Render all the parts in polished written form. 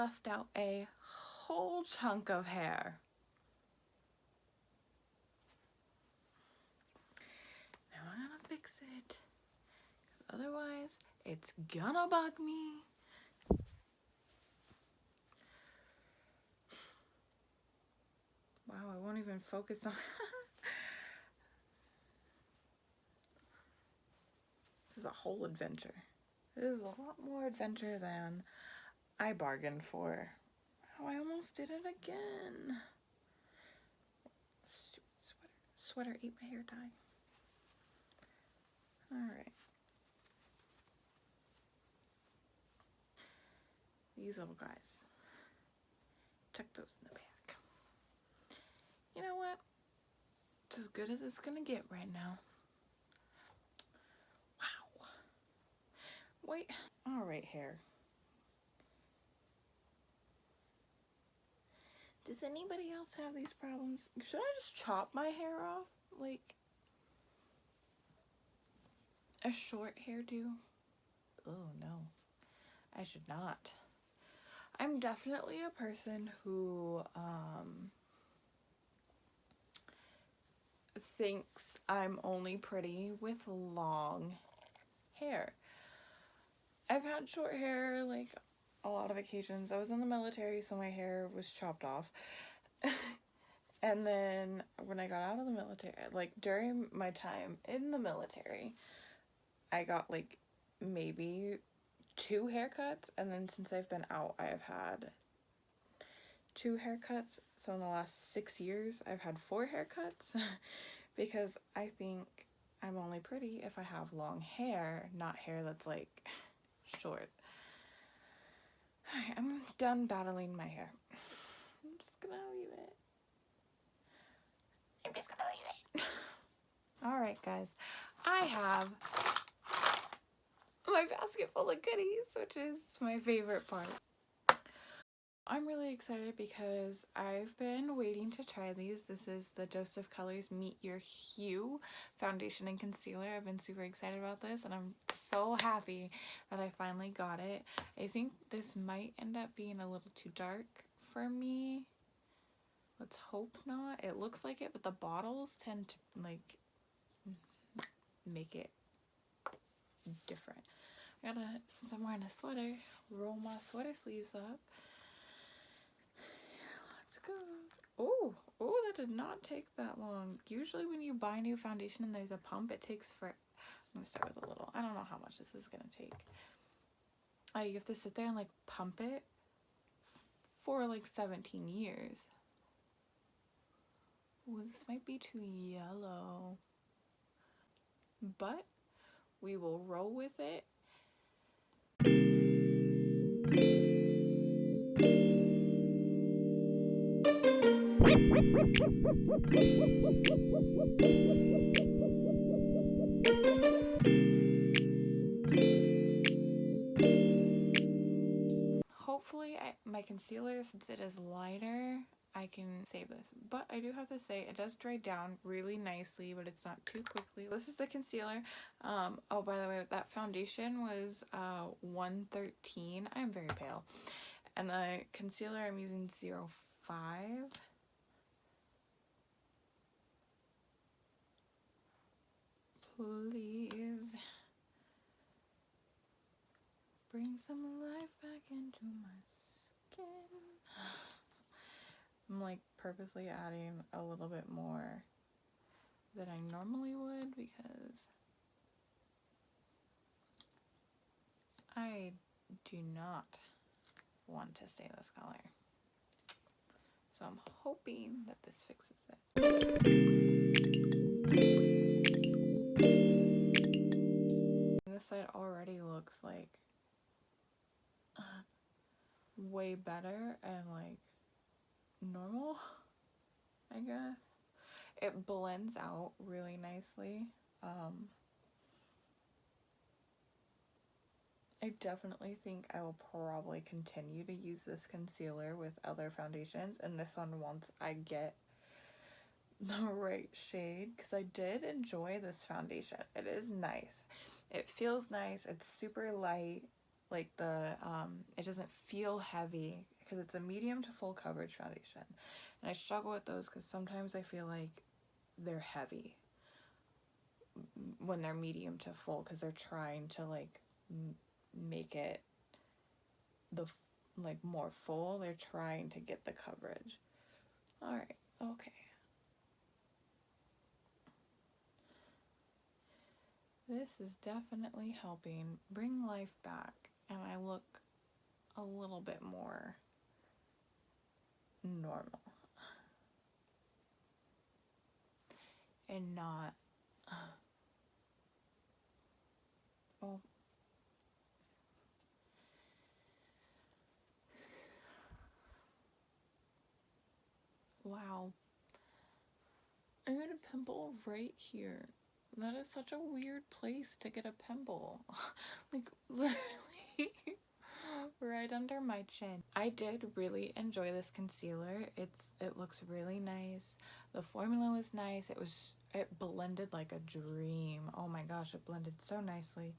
left out a whole chunk of hair. Now I'm gonna fix it. Otherwise, it's gonna bug me. Wow, I won't even focus on This is a whole adventure. This is a lot more adventure than I bargained for. Oh, I almost did it again. Stupid sweater ate my hair dye. Alright. These little guys. Tuck those in the back. You know what? It's as good as it's gonna get right now. Wow. Wait. Alright, hair. Does anybody else have these problems? Should I just chop my hair off? Like a short hairdo? Oh no. I should not. I'm definitely a person who thinks I'm only pretty with long hair. I've had short hair like a lot of occasions. I was in the military, so my hair was chopped off. And then when I got out of the military, like during my time in the military, I got like maybe 2 haircuts, and then since I've been out, I have had 2 haircuts. So in the last 6 years, I've had 4 haircuts because I think I'm only pretty if I have long hair, not hair that's like short. I'm done battling my hair. I'm just gonna leave it. Alright guys, I have my basket full of goodies, which is my favorite part. I'm really excited because I've been waiting to try these. This is the Joseph Colors Meet Your Hue foundation and concealer. I've been super excited about this, and I'm so happy that I finally got it. I think this might end up being a little too dark for me. Let's hope not. It looks like it, but the bottles tend to like make it different. I gotta, since I'm wearing a sweater, roll my sweater sleeves up. Let's go. Oh, that did not take that long. Usually when you buy new foundation and there's a pump, it takes for, I'm gonna start with a little. I don't know how much this is gonna take. You have to sit there and like pump it for like 17 years. Well, this might be too yellow, but we will roll with it. Hopefully my concealer, since it is lighter, I can save this. But I do have to say, it does dry down really nicely, but it's not too quickly. This is the concealer. Oh, by the way, that foundation was $113. I am very pale. And the concealer, I'm using 05. Please bring some life back into my skin. I'm like purposely adding a little bit more than I normally would because I do not want to stay this color. So I'm hoping that this fixes it. This side already looks like way better and like normal, I guess. It blends out really nicely. I definitely think I will probably continue to use this concealer with other foundations, and this one once I get the right shade, because I did enjoy this foundation. It is nice. It feels nice. It's super light. Like the, it doesn't feel heavy, because it's a medium to full coverage foundation. And I struggle with those because sometimes I feel like they're heavy when they're medium to full because they're trying to like make it the like more full. They're trying to get the coverage. All right, okay. This is definitely helping bring life back, and I look a little bit more normal and not well, wow, I got a pimple right here. That is such a weird place to get a pimple. Like, literally right under my chin. I did really enjoy this concealer. It looks really nice. The formula was nice. It blended like a dream. Oh my gosh, it blended so nicely.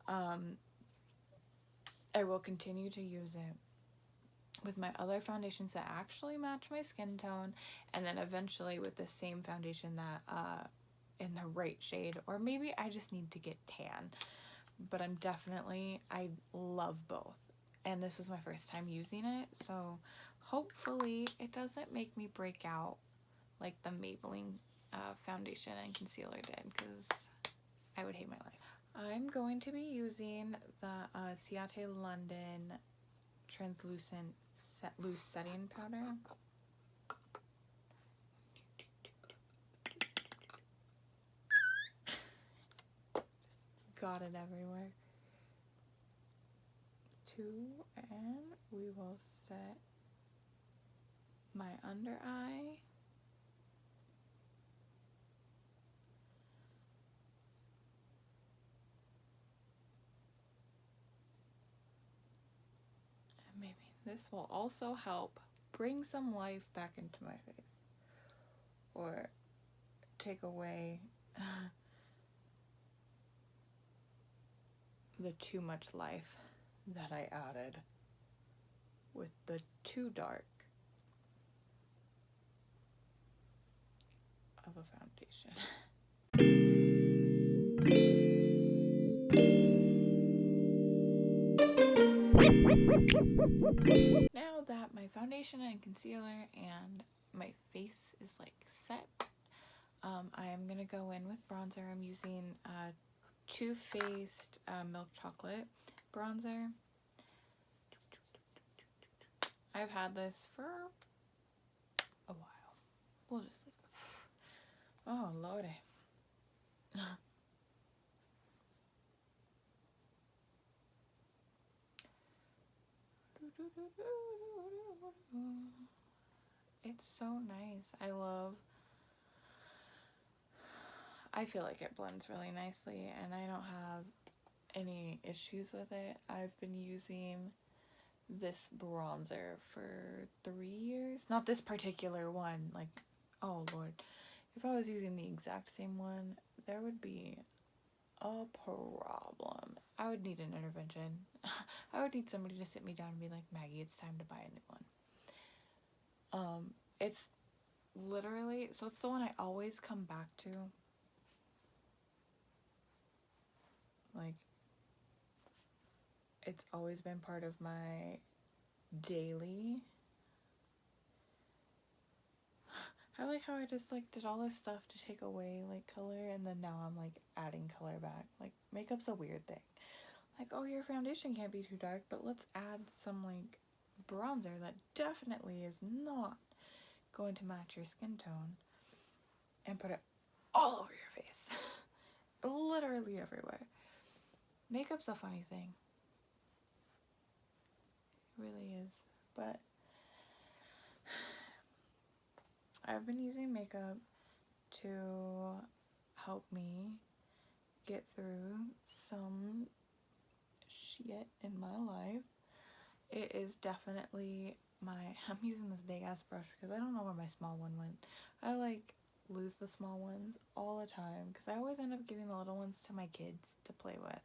I will continue to use it with my other foundations that actually match my skin tone, and then eventually with the same foundation that in the right shade, or maybe I just need to get tan. But I love both, and this is my first time using it, so hopefully it doesn't make me break out like the Maybelline foundation and concealer did, because I would hate my life. I'm going to be using the Ciate London translucent loose setting powder. Got it everywhere. And we will set my under eye. And maybe this will also help bring some life back into my face, or take away the too much life that I added with the too dark of a foundation. Now that my foundation and concealer and my face is like set, I am gonna go in with bronzer. I'm using Too Faced Milk Chocolate bronzer. I've had this for a while. We'll just leave it. Oh lordy. It's so nice. I feel like it blends really nicely, and I don't have any issues with it. I've been using this bronzer for 3 years. Not this particular one. Like, oh lord. If I was using the exact same one, there would be a problem. I would need an intervention. I would need somebody to sit me down and be like, Maggie, it's time to buy a new one. It's literally, so it's the one I always come back to. Like, it's always been part of my daily. I like how I just like did all this stuff to take away like color, and then now I'm like adding color back. Like, makeup's a weird thing. Like, oh, your foundation can't be too dark, but let's add some like bronzer that definitely is not going to match your skin tone, and put it all over your face. Literally everywhere. Makeup's a funny thing. It really is. But I've been using makeup to help me get through some shit in my life. It is definitely I'm using this big ass brush because I don't know where my small one went. I like lose the small ones all the time because I always end up giving the little ones to my kids to play with,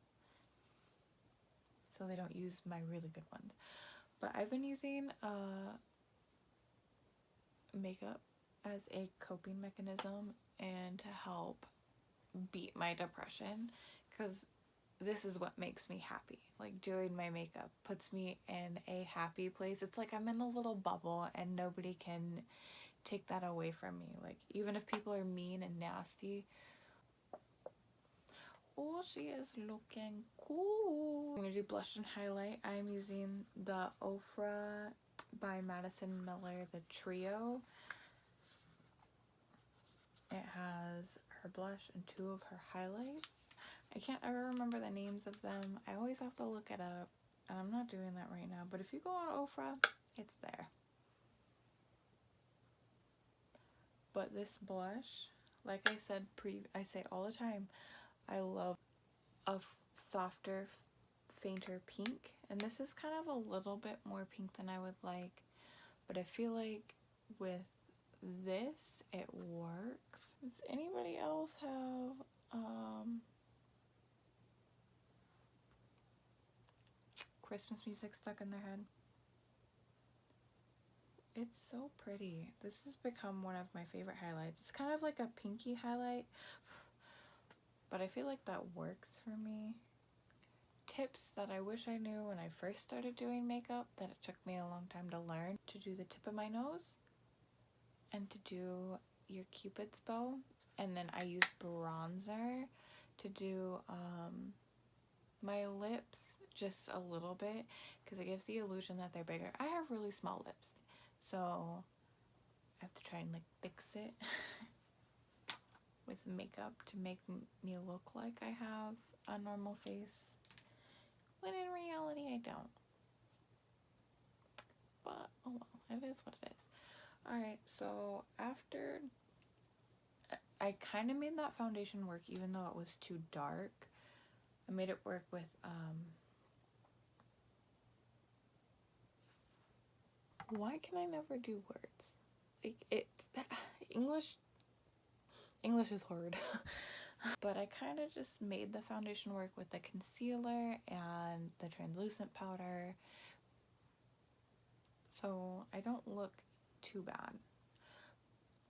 so they don't use my really good ones. But I've been using makeup as a coping mechanism and to help beat my depression, because this is what makes me happy. Like, doing my makeup puts me in a happy place. It's like I'm in a little bubble and nobody can take that away from me. Like, even if people are mean and nasty. Oh, she is looking cool. I'm gonna do blush and highlight. I'm using the Ofra by Madison Miller, the Trio. It has her blush and 2 of her highlights. I can't ever remember the names of them. I always have to look it up, and I'm not doing that right now. But if you go on Ofra, it's there. But this blush, like I said, I say all the time, I love a softer, fainter pink. And this is kind of a little bit more pink than I would like. But I feel like with this, it works. Does anybody else have Christmas music stuck in their head? It's so pretty. This has become one of my favorite highlights. It's kind of like a pinky highlight, but I feel like that works for me. Tips that I wish I knew when I first started doing makeup, that it took me a long time to learn: to do the tip of my nose and to do your Cupid's bow. And then I use bronzer to do my lips just a little bit, because it gives the illusion that they're bigger. I have really small lips, so I have to try and like fix it with makeup to make me look like I have a normal face, when in reality I don't. But oh well, it is what it is. Alright, so after I kind of made that foundation work, even though it was too dark. I made it work with why can I never do words? Like, it's English is hard. But I kind of just made the foundation work with the concealer and the translucent powder, so I don't look too bad.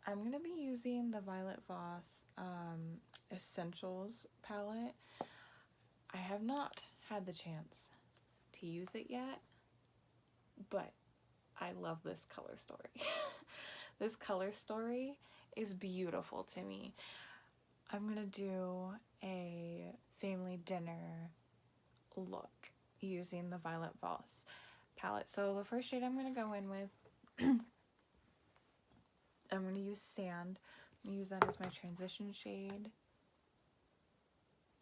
I'm going to be using the Violet Voss Essentials palette. I have not had the chance to use it yet, but I love this color story. This color story is beautiful to me. I'm going to do a family dinner look using the Violet Voss palette. So the first shade I'm going to go in with, I'm going to use Sand. I'm going to use that as my transition shade.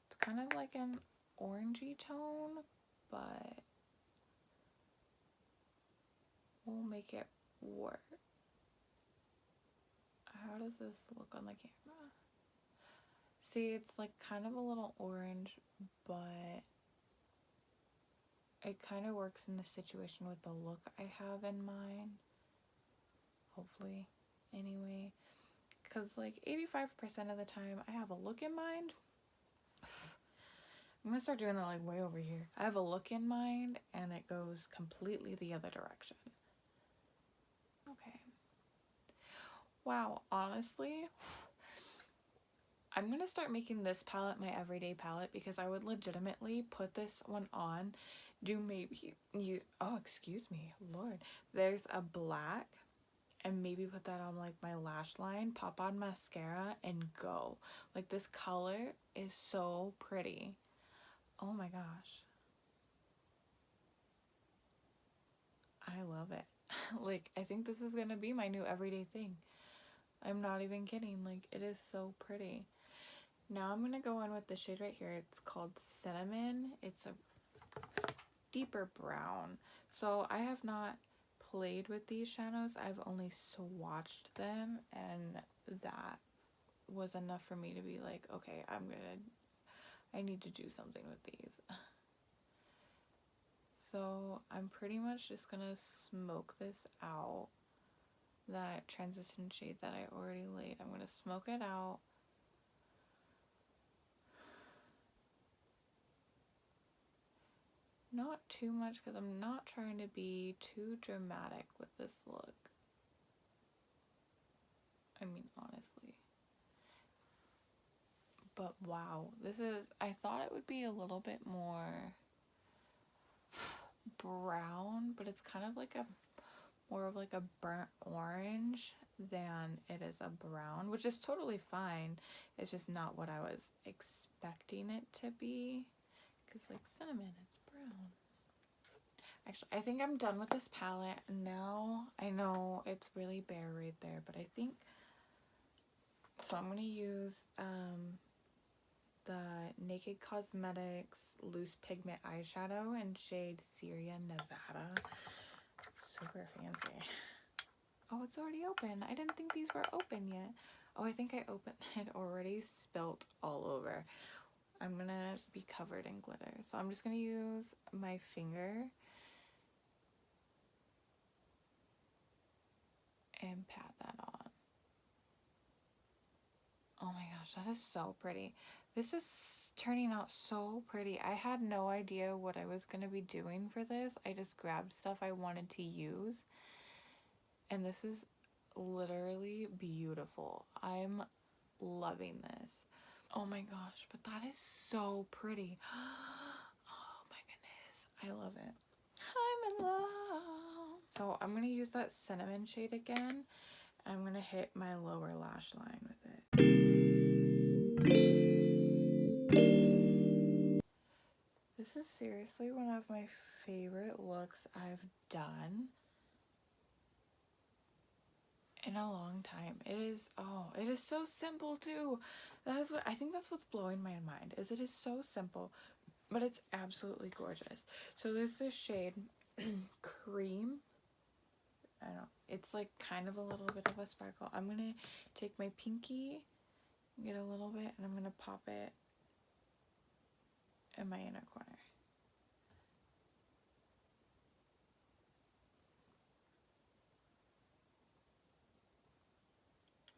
It's kind of like an orangey tone, but we'll make it work. How does this look on the camera? See, it's like kind of a little orange, but it kind of works in the situation with the look I have in mind. Hopefully, anyway. Because like 85% of the time I have a look in mind. I'm gonna start doing that like way over here. I have a look in mind and it goes completely the other direction. Okay. Wow, honestly, I'm gonna start making this palette my everyday palette, because I would legitimately put this one on, do maybe use, oh excuse me, Lord, there's a black, and maybe put that on like my lash line, pop on mascara, and go. Like, this color is so pretty. Oh my gosh. I love it. Like, I think this is gonna be my new everyday thing. I'm not even kidding. Like, it is so pretty. Now I'm gonna go in with the shade right here. It's called Cinnamon. It's a deeper brown. So I have not played with these shadows. I've only swatched them, and that was enough for me to be like, okay, I need to do something with these. So I'm pretty much just gonna smoke this out. That transition shade that I already laid, I'm gonna smoke it out. Not too much because I'm not trying to be too dramatic with this look. I mean, honestly. But wow, I thought it would be a little bit more brown, but it's kind of like more of like a burnt orange than it is a brown, which is totally fine. It's just not what I was expecting it to be, because like cinnamon, it's brown. Actually, I think I'm done with this palette now. I know it's really bare right there, but I think so. I'm gonna use the Naked Cosmetics Loose Pigment Eyeshadow in shade Syria Nevada. Super fancy. Oh, it's already open. I didn't think these were open yet. Oh, I think I opened it already, spilt all over. I'm gonna be covered in glitter. So I'm just gonna use my finger and pat that on. Oh my gosh, that is so pretty. This is turning out so pretty. I had no idea what I was gonna be doing for this. I just grabbed stuff I wanted to use. And this is literally beautiful. I'm loving this. Oh my gosh, but that is so pretty. Oh my goodness, I love it. I'm in love. So I'm going to use that cinnamon shade again. I'm going to hit my lower lash line with it. This is seriously one of my favorite looks I've done in a long time. It is so simple too. I think that's what's blowing my mind, is it is so simple, but it's absolutely gorgeous. So this is the shade Cream. I don't know, it's like kind of a little bit of a sparkle. I'm gonna take my pinky, get a little bit, and I'm gonna pop it in my inner corner.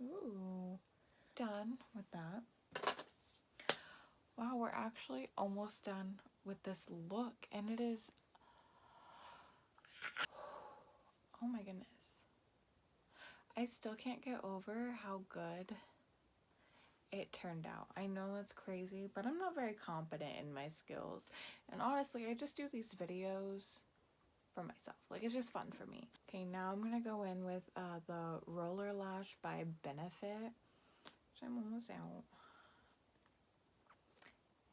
Ooh, done with that. Wow, we're actually almost done with this look, and it is, oh my goodness. I still can't get over how good it turned out. I know that's crazy, but I'm not very confident in my skills. And honestly, I just do these videos for myself. Like, it's just fun for me. Okay, now I'm gonna go in with the Roller Lash by Benefit, which I'm almost out.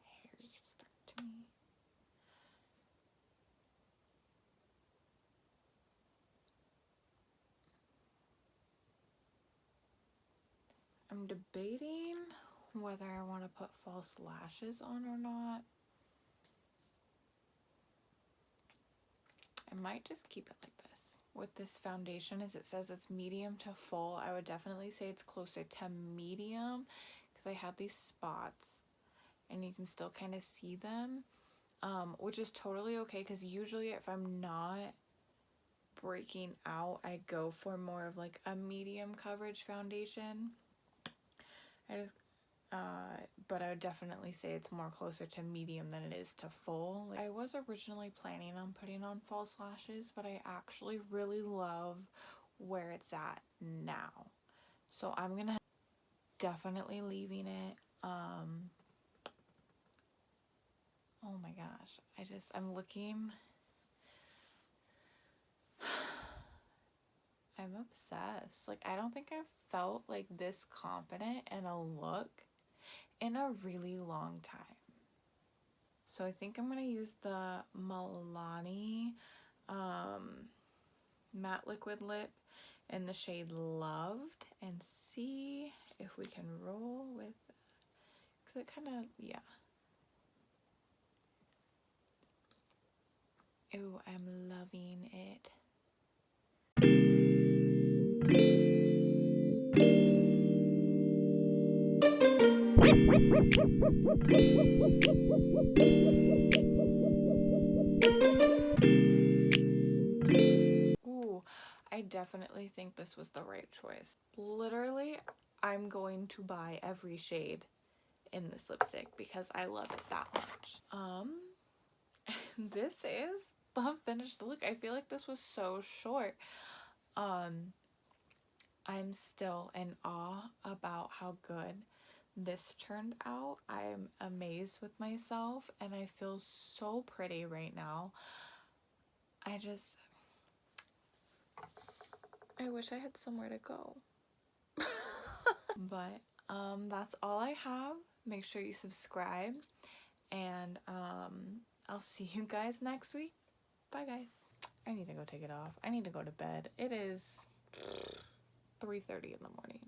Hair stuck to me. I'm debating whether I want to put false lashes on or not. I might just keep it like this. With this foundation, as it says it's medium to full, I would definitely say it's closer to medium, because I have these spots and you can still kind of see them, which is totally okay, because usually if I'm not breaking out, I go for more of like a medium coverage foundation. But I would definitely say it's more closer to medium than it is to full. Like, I was originally planning on putting on false lashes, but I actually really love where it's at now. So I'm gonna definitely leaving it. Oh my gosh. I'm looking. I'm obsessed. Like, I don't think I've felt like this confident in a look in a really long time. So I think I'm going to use the Milani matte liquid lip in the shade Loved and see if we can roll with, because it kind of, yeah. Ooh, I'm loving it. Ooh, I definitely think this was the right choice. Literally, I'm going to buy every shade in this lipstick because I love it that much. this is the finished look. I feel like this was so short. I'm still in awe about how good this turned out. I'm amazed with myself and I feel so pretty right now. I wish I had somewhere to go. But that's all I have. Make sure you subscribe and I'll see you guys next week. Bye guys. I need to go take it off. I need to go to bed. It is 3:30 in the morning.